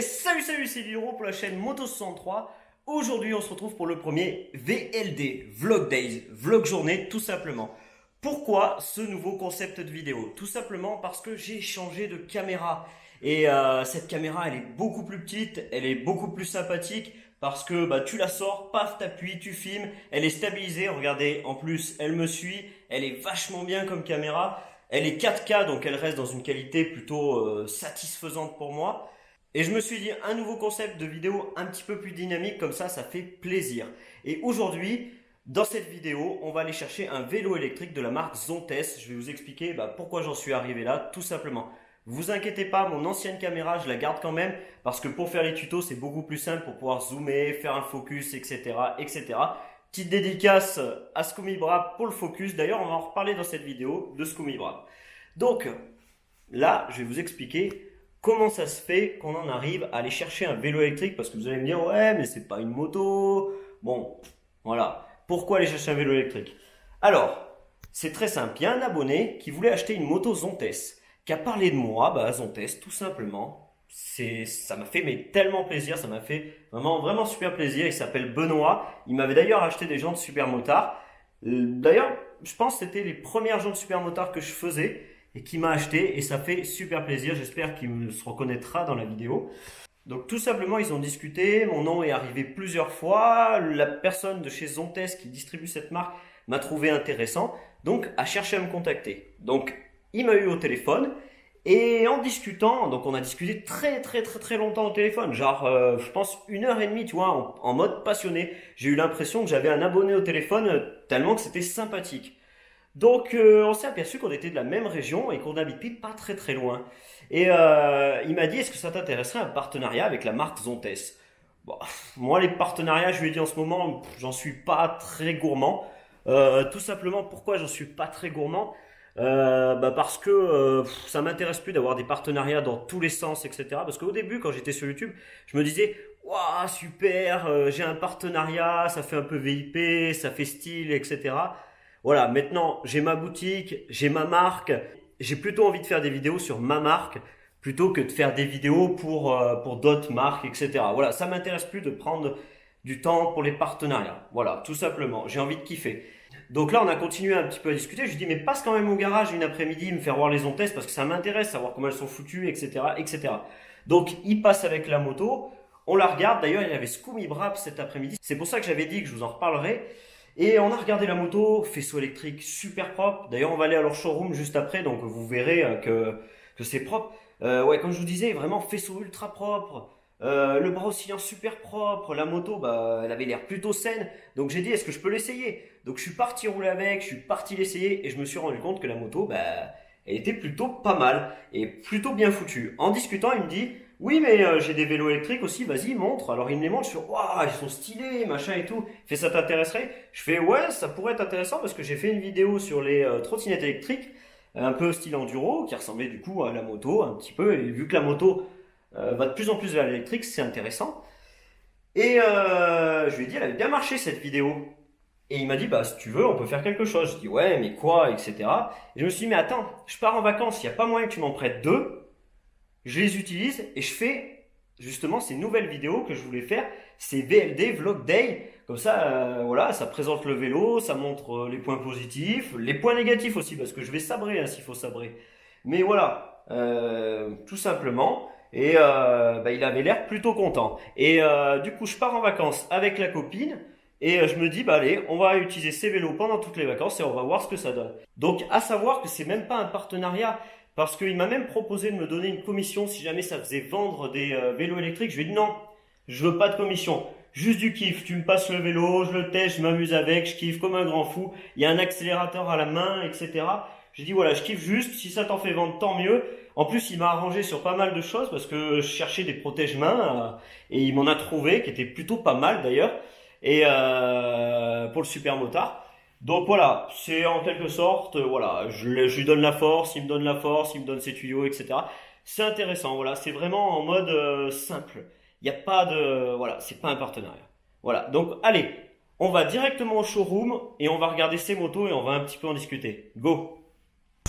Salut, c'est Liro pour la chaîne Moto63. Aujourd'hui, on se retrouve pour le premier VLD, Vlog Days, Vlog Journée, tout simplement. Pourquoi ce nouveau concept de vidéo? Tout simplement parce que j'ai changé de caméra. Et cette caméra, elle est beaucoup plus petite, elle est beaucoup plus sympathique parce que tu la sors, paf, t'appuies, tu filmes, elle est stabilisée. Regardez, en plus, elle me suit, elle est vachement bien comme caméra. Elle est 4K, donc elle reste dans une qualité plutôt satisfaisante pour moi. Et je me suis dit, un nouveau concept de vidéo un petit peu plus dynamique, comme ça fait plaisir. Et aujourd'hui, dans cette vidéo, on va aller chercher un vélo électrique de la marque Zontes. Je vais vous expliquer pourquoi j'en suis arrivé là, tout simplement. Vous inquiétez pas, mon ancienne caméra, je la garde quand même, parce que pour faire les tutos, c'est beaucoup plus simple pour pouvoir zoomer, faire un focus, etc., etc. Petite dédicace à Scoomy Brab pour le focus. D'ailleurs, on va en reparler dans cette vidéo de Scoomy Brab. Donc, là, je vais vous expliquer comment ça se fait qu'on en arrive à aller chercher un vélo électrique, parce que vous allez me dire, ouais, mais c'est pas une moto. Bon, voilà. Pourquoi aller chercher un vélo électrique? Alors, c'est très simple. Il y a un abonné qui voulait acheter une moto Zontes, qui a parlé de moi, Zontes, tout simplement. Ça m'a fait tellement plaisir, ça m'a fait vraiment super plaisir. Il s'appelle Benoît. Il m'avait d'ailleurs acheté des jantes super motards. D'ailleurs, je pense que c'était les premières jantes super motards que je faisais et qui m'a acheté, et ça fait super plaisir. J'espère qu'il se reconnaîtra dans la vidéo. Donc tout simplement, ils ont discuté, mon nom est arrivé plusieurs fois, la personne de chez Zontes qui distribue cette marque m'a trouvé intéressant, donc a cherché à me contacter. Donc il m'a eu au téléphone, et en discutant, donc on a discuté très longtemps au téléphone, genre je pense 1 heure et demie, tu vois, en mode passionné. J'ai eu l'impression que j'avais un abonné au téléphone, tellement que c'était sympathique. Donc on s'est aperçu qu'on était de la même région et qu'on habitait pas très loin. Et il m'a dit, est-ce que ça t'intéresserait un partenariat avec la marque Zontes? Bon, moi les partenariats, je lui ai dit en ce moment, j'en suis pas très gourmand. Tout simplement, pourquoi j'en suis pas très gourmand? Parce que ça m'intéresse plus d'avoir des partenariats dans tous les sens, etc. Parce qu'au début, quand j'étais sur YouTube, je me disais, waouh, super, j'ai un partenariat, ça fait un peu VIP, ça fait style, etc. Voilà, maintenant j'ai ma boutique, j'ai ma marque. J'ai plutôt envie de faire des vidéos sur ma marque plutôt que de faire des vidéos pour d'autres marques, etc. Voilà, ça m'intéresse plus de prendre du temps pour les partenariats. Voilà, tout simplement, j'ai envie de kiffer. Donc là, on a continué un petit peu à discuter. Je lui dis, mais passe quand même au garage une après-midi, me faire voir les ondes parce que ça m'intéresse, savoir comment elles sont foutues, etc., etc. Donc il passe avec la moto, on la regarde. D'ailleurs, il y avait Scoomy Brab cet après-midi. C'est pour ça que j'avais dit que je vous en reparlerai. Et on a regardé la moto, faisceau électrique super propre. D'ailleurs, on va aller à leur showroom juste après, donc vous verrez que c'est propre. Ouais, comme je vous disais, vraiment faisceau ultra propre. Le bras oscillant super propre. La moto, elle avait l'air plutôt saine. Donc j'ai dit, est-ce que je peux l'essayer? Donc je suis parti rouler avec, je suis parti l'essayer et je me suis rendu compte que la moto, elle était plutôt pas mal et plutôt bien foutue. En discutant, il me dit, oui, mais j'ai des vélos électriques aussi, vas-y, montre. Alors il me les montre, je fais, waouh, ils sont stylés, machin et tout. Il fait, ça t'intéresserait? Je fais, ouais, ça pourrait être intéressant parce que j'ai fait une vidéo sur les trottinettes électriques, un peu style enduro, qui ressemblait du coup à la moto un petit peu. Et vu que la moto va de plus en plus vers l'électrique, c'est intéressant. Et je lui ai dit, elle avait bien marché cette vidéo. Et il m'a dit, si tu veux, on peut faire quelque chose. Je dis, ouais, mais quoi, etc. Et je me suis dit, mais attends, je pars en vacances, il n'y a pas moyen que tu m'en prêtes deux. Je les utilise et je fais justement ces nouvelles vidéos que je voulais faire, ces VLD, Vlog Day. Comme ça, voilà, ça présente le vélo, ça montre les points positifs, les points négatifs aussi, parce que je vais sabrer s'il faut sabrer. Mais voilà, tout simplement. Et il avait l'air plutôt content. Et du coup, je pars en vacances avec la copine. Et je me dis, allez, on va utiliser ces vélos pendant toutes les vacances et on va voir ce que ça donne. Donc, à savoir que c'est même pas un partenariat, parce qu'il m'a même proposé de me donner une commission si jamais ça faisait vendre des vélos électriques. Je lui ai dit non, je veux pas de commission. Juste du kiff, tu me passes le vélo, je le teste, je m'amuse avec, je kiffe comme un grand fou. Il y a un accélérateur à la main, etc. J'ai dit voilà, je kiffe juste, si ça t'en fait vendre, tant mieux. En plus, il m'a arrangé sur pas mal de choses parce que je cherchais des protège-mains et il m'en a trouvé qui étaient plutôt pas mal d'ailleurs. Et pour le super motard. Donc voilà, c'est en quelque sorte, voilà, je lui donne la force, il me donne la force, il me donne ses tuyaux, etc. C'est intéressant, voilà, c'est vraiment en mode simple. Il n'y a pas de, voilà, c'est pas un partenariat. Voilà, donc allez, on va directement au showroom et on va regarder ces motos et on va un petit peu en discuter. Go!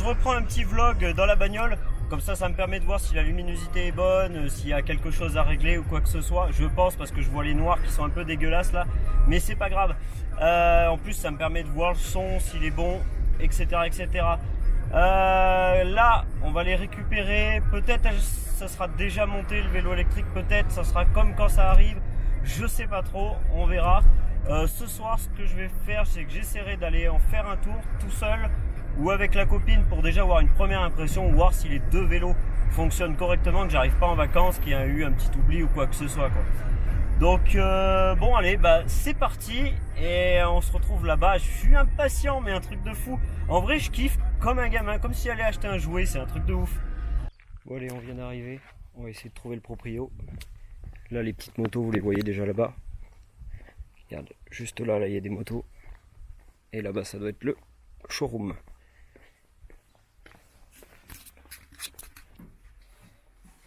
reprends un petit vlog dans la bagnole. Comme ça me permet de voir si la luminosité est bonne, s'il y a quelque chose à régler ou quoi que ce soit. Je pense, parce que je vois les noirs qui sont un peu dégueulasses là. Mais c'est pas grave. En plus, ça me permet de voir le son, s'il est bon, etc. etc. Là, on va les récupérer. Peut-être ça sera déjà monté le vélo électrique. Peut-être ça sera comme quand ça arrive. Je sais pas trop, on verra. Ce soir, ce que je vais faire, c'est que j'essaierai d'aller en faire un tour tout seul ou avec la copine pour déjà avoir une première impression, voir si les deux vélos fonctionnent correctement, que j'arrive pas en vacances, qu'il y a eu un petit oubli ou quoi que ce soit, quoi. Donc bon, allez, bah c'est parti et on se retrouve là-bas. Je suis impatient, mais un truc de fou. En vrai, je kiffe comme un gamin, comme si j'allais acheter un jouet, c'est un truc de ouf. Bon allez, on vient d'arriver. On va essayer de trouver le proprio. Là, les petites motos, vous les voyez déjà là-bas. Regarde, juste là, il y a des motos. Et là-bas, ça doit être le showroom.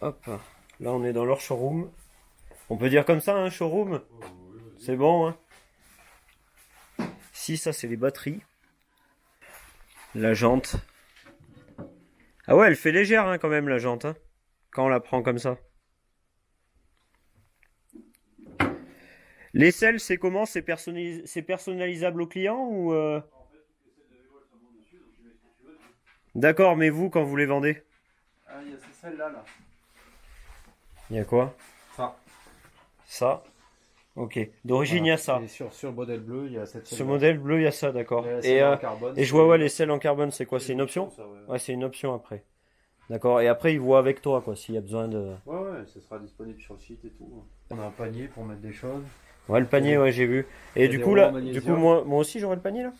Hop, là on est dans leur showroom. On peut dire comme ça, un showroom. C'est bon, hein. Si, ça c'est les batteries. La jante. Ah ouais, elle fait légère hein, quand même la jante. Hein, quand on la prend comme ça. Les selles, c'est comment? C'est personnalisable au client ou D'accord, mais vous, quand vous les vendez? Ah, il y a celle-là, là. Il y a quoi? Ça. Ok. D'origine, il y a ça. Et sur le modèle bleu, il y a cette Sur le modèle bleu, il y a ça, d'accord. Et je vois, ouais, les selles en carbone, c'est quoi? C'est une option? Ouais, c'est une option après. D'accord. Et après, ils voient avec toi, quoi, s'il y a besoin de... Ouais, ça sera disponible sur le site et tout. On a un panier pour mettre des choses. Ouais, le panier, ouais, j'ai vu. Et du coup, là, moi aussi, j'aurai le panier, là?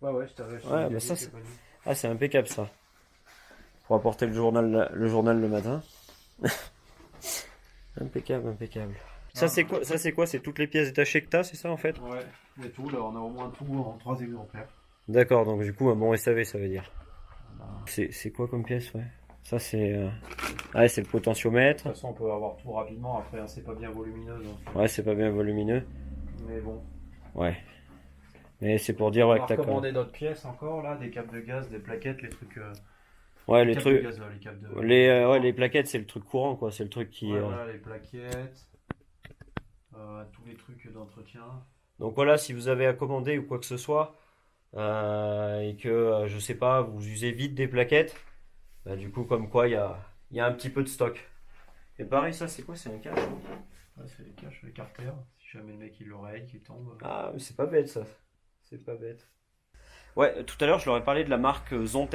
Ouais, je t'avais acheté. Ouais, bah ça, c'est... Ah, c'est impeccable, ça. Pour apporter le journal le matin. Impeccable, impeccable. Ça c'est quoi? C'est toutes les pièces détachées que t'as, c'est ça en fait? Ouais, et tout, là on a au moins tout en 3 exemplaires. D'accord, donc du coup un bon SAV ça veut dire. C'est quoi comme pièce, ouais? Ça c'est... Ah ouais, c'est le potentiomètre. De toute façon on peut avoir tout rapidement, après hein, c'est pas bien volumineux. Donc... Ouais, c'est pas bien volumineux. Mais bon. Ouais. Mais c'est pour dire ouais, que t'as commandé d'autres pièces encore, là, des câbles de gaz, des plaquettes, les trucs... Ouais, les trucs... Gaz, là, les câbles de... ouais, les plaquettes c'est le truc courant quoi, c'est le truc qui... Ouais, voilà, les plaquettes... tous les trucs d'entretien. Donc voilà, si vous avez à commander ou quoi que ce soit, et que, je sais pas, vous usez vite des plaquettes, bah, du coup, comme quoi, il y a un petit peu de stock. Et pareil, ça, c'est quoi? C'est un cache? Ouais, c'est les caches, les carters. Si jamais le mec il l'oreille qui tombe. Ah, mais c'est pas bête, ça. C'est pas bête. Ouais, tout à l'heure, je leur ai parlé de la marque Zontes.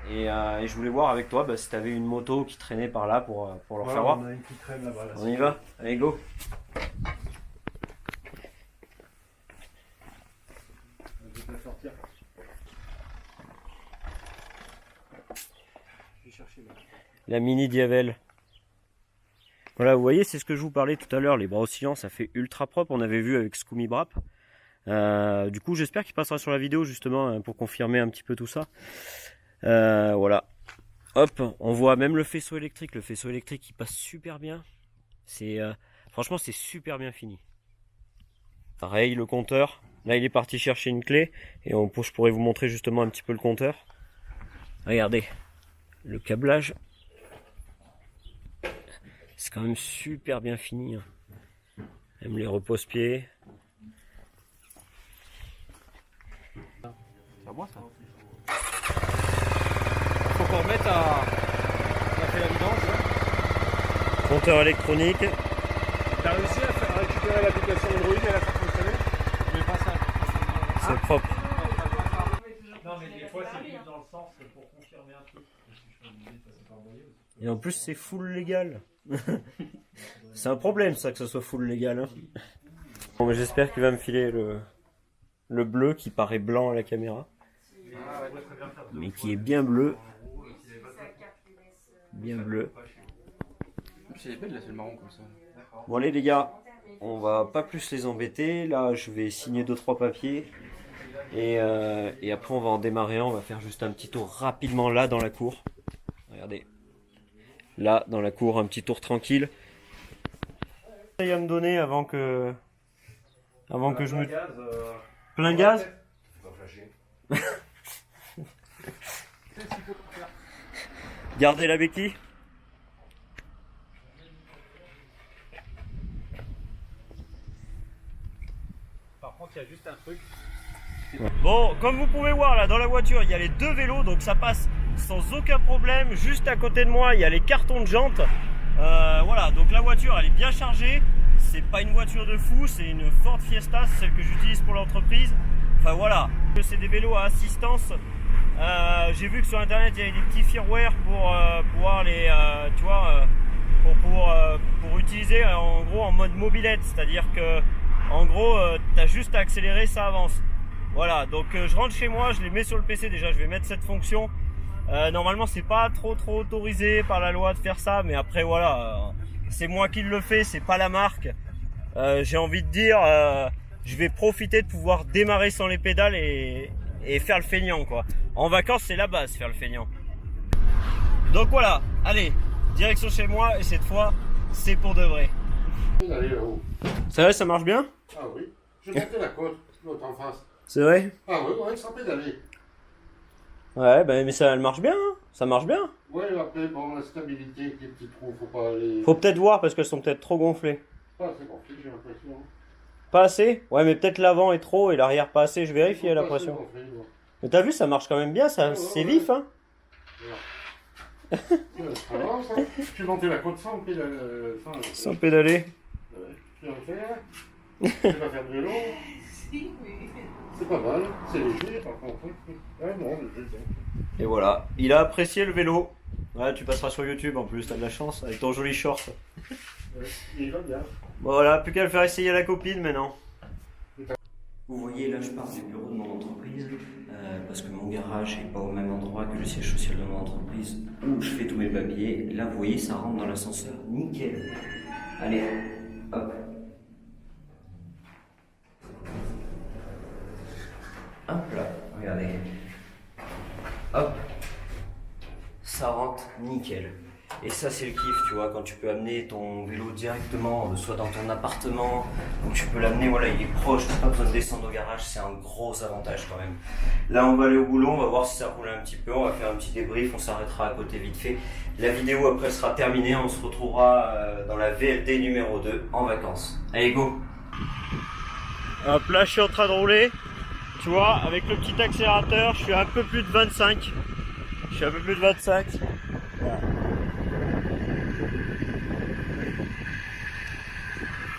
Et je voulais voir avec toi si tu avais une moto qui traînait par là pour leur faire voir. On a une petite traîne là-bas. Là, on y va? Allez, go! Je vais te la sortir. Je vais chercher la Mini Diavel. Voilà, vous voyez, c'est ce que je vous parlais tout à l'heure. Les bras oscillants, ça fait ultra propre. On avait vu avec Scoomy Brap. Du coup, j'espère qu'il passera sur la vidéo justement pour confirmer un petit peu tout ça. Voilà. Hop, on voit même le faisceau électrique. Le faisceau électrique, il passe super bien. C'est franchement, c'est super bien fini. Pareil, le compteur. Là, il est parti chercher une clé. Et je pourrais vous montrer justement un petit peu le compteur. Regardez. Le câblage. C'est quand même super bien fini. Même les repose-pieds. C'est à moi ça. Faut qu'on remette à... On a fait la vidange. Compteur électronique. T'as réussi à faire récupérer l'application Android et la faire fonctionner? Je vais pas ça. C'est propre. Non mais des fois c'est plus dans le sens pour confirmer un truc. Et en plus c'est full légal. C'est un problème ça que ce soit full légal. Hein. Bon, j'espère qu'il va me filer le bleu qui paraît blanc à la caméra. Mais qui est bien bleu. Bien bleu. C'est belle là, c'est le marron comme ça. Bon allez les gars, on va pas plus les embêter. Là je vais signer 2-3 papiers. Et après on va en démarrer un. On va faire juste un petit tour rapidement là dans la cour. Regardez. Là dans la cour, un petit tour tranquille. Il va me donner avant que je me... Gaz, plein gaz. Gardez la béquille. Par contre, il y a juste un truc. Bon, comme vous pouvez voir là dans la voiture, il y a les deux vélos, donc ça passe sans aucun problème. Juste à côté de moi, il y a les cartons de jantes. Voilà, donc la voiture elle est bien chargée. C'est pas une voiture de fou, c'est une Ford Fiesta, c'est celle que j'utilise pour l'entreprise. Enfin voilà, c'est des vélos à assistance. J'ai vu que sur internet il y avait des petits firmware pour pouvoir les, tu vois, pour utiliser en gros en mode mobilette, c'est-à-dire que en gros tu as juste à accélérer, ça avance. Voilà, donc je rentre chez moi, je les mets sur le PC. Déjà je vais mettre cette fonction. Normalement c'est pas trop autorisé par la loi de faire ça, mais après voilà, c'est moi qui le fais, c'est pas la marque. J'ai envie de dire, je vais profiter de pouvoir démarrer sans les pédales et faire le feignant quoi. En vacances c'est la base, faire le feignant. Donc voilà, allez, direction chez moi, et cette fois c'est pour de vrai. Allez là-haut. Ça va, ça marche bien? Ah oui, je vais monter la côte, l'autre en face. C'est vrai? Ah oui, ouais, sans pédaler. Ouais, mais ça elle marche bien, hein, ça marche bien. Ouais, après, bon, la stabilité, les petits trous, faut pas aller... Faut peut-être voir parce qu'elles sont peut-être trop gonflées. Pas assez gonflé, j'ai l'impression. Pas assez? Ouais, mais peut-être l'avant est trop et l'arrière pas assez, je vérifie la Pas assez pression. gonflé, ouais. Mais t'as vu, ça marche quand même bien, ça, Ouais, c'est ouais. vif, hein. Ça avance, hein. Je vais monter la côte sans pédaler. Sans pédaler. Je vais en faire. Je vais pas faire de vélo. C'est pas mal, c'est léger par contre. Ah non, léger. Et voilà, il a apprécié le vélo. Ouais, tu passeras sur YouTube en plus, t'as de la chance, avec ton joli short. Ouais, il va bien. Bon, voilà, plus qu'à le faire essayer à la copine maintenant. Vous voyez, là je pars du bureau de mon entreprise, parce que mon garage n'est pas au même endroit que le siège social de mon entreprise, où je fais tous mes papiers. Là, vous voyez, ça rentre dans l'ascenseur, nickel. Allez, hop. Hop là, regardez. Hop. Ça rentre nickel. Et ça c'est le kiff, tu vois, quand tu peux amener ton vélo directement, soit dans ton appartement, ou tu peux l'amener, voilà, il est proche, t'as pas besoin de descendre au garage, c'est un gros avantage quand même. Là on va aller au boulot, on va voir si ça roule un petit peu, on va faire un petit débrief, on s'arrêtera à côté vite fait. La vidéo après sera terminée, on se retrouvera dans la VLD numéro 2 en vacances. Allez go! Hop là je suis en train de rouler, tu vois, avec le petit accélérateur, je suis à un peu plus de 25. Je suis un peu plus de 25.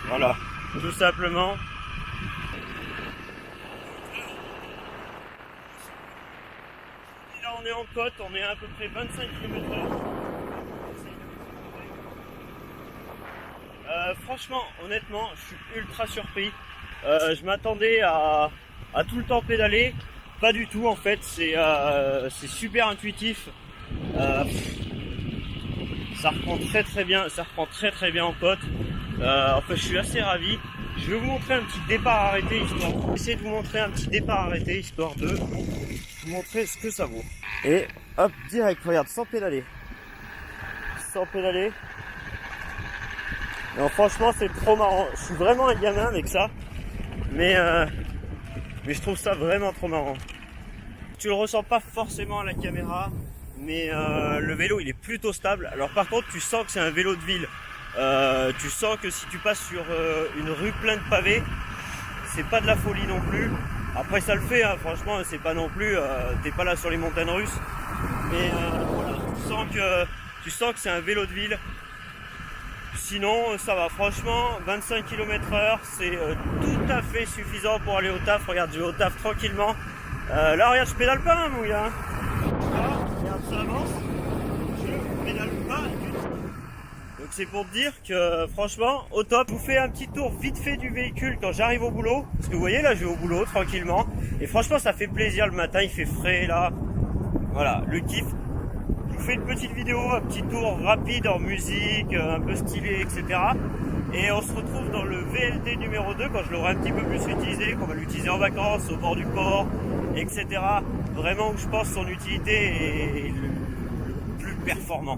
Voilà, tout simplement. Là on est en côte, on est à peu près 25 km/h. Franchement, honnêtement, je suis ultra surpris. Je m'attendais à tout le temps pédaler. Pas du tout en fait, c'est super intuitif. Ça reprend très bien, ça reprend très bien en côte. Enfin, je suis assez ravi. Je vais vous montrer un petit départ arrêté, histoire de vous montrer un petit départ arrêté, histoire de vous montrer ce que ça vaut. Et hop, direct, regarde, sans pédaler. Sans pédaler. Non, franchement, c'est trop marrant. Je suis vraiment un gamin avec ça. Mais je trouve ça vraiment trop marrant. Tu le ressens pas forcément à la caméra, mais le vélo il est plutôt stable. Alors par contre tu sens que c'est un vélo de ville. Tu sens que si tu passes sur une rue pleine de pavés, c'est pas de la folie non plus. Après ça le fait, hein, franchement c'est pas non plus, t'es pas là sur les montagnes russes. Mais voilà, tu sens que c'est un vélo de ville. Sinon ça va, franchement 25 km/h c'est tout à fait suffisant pour aller au taf. Regarde, je vais au taf tranquillement. Là regarde, je pédale pas hein, mouille hein. Regarde, ça avance. Je pédale pas du tout. Donc c'est pour te dire que franchement au top. Je vous fais un petit tour vite fait du véhicule quand j'arrive au boulot. Parce que vous voyez là je vais au boulot tranquillement. Et franchement ça fait plaisir, le matin il fait frais là. Voilà, le kiff. Je vous fais une petite vidéo, un petit tour rapide en musique, un peu stylé, etc. Et on se retrouve dans le VLD numéro 2 quand je l'aurai un petit peu plus utilisé, qu'on va l'utiliser en vacances, au bord du port, etc. Vraiment où je pense son utilité est le plus performant.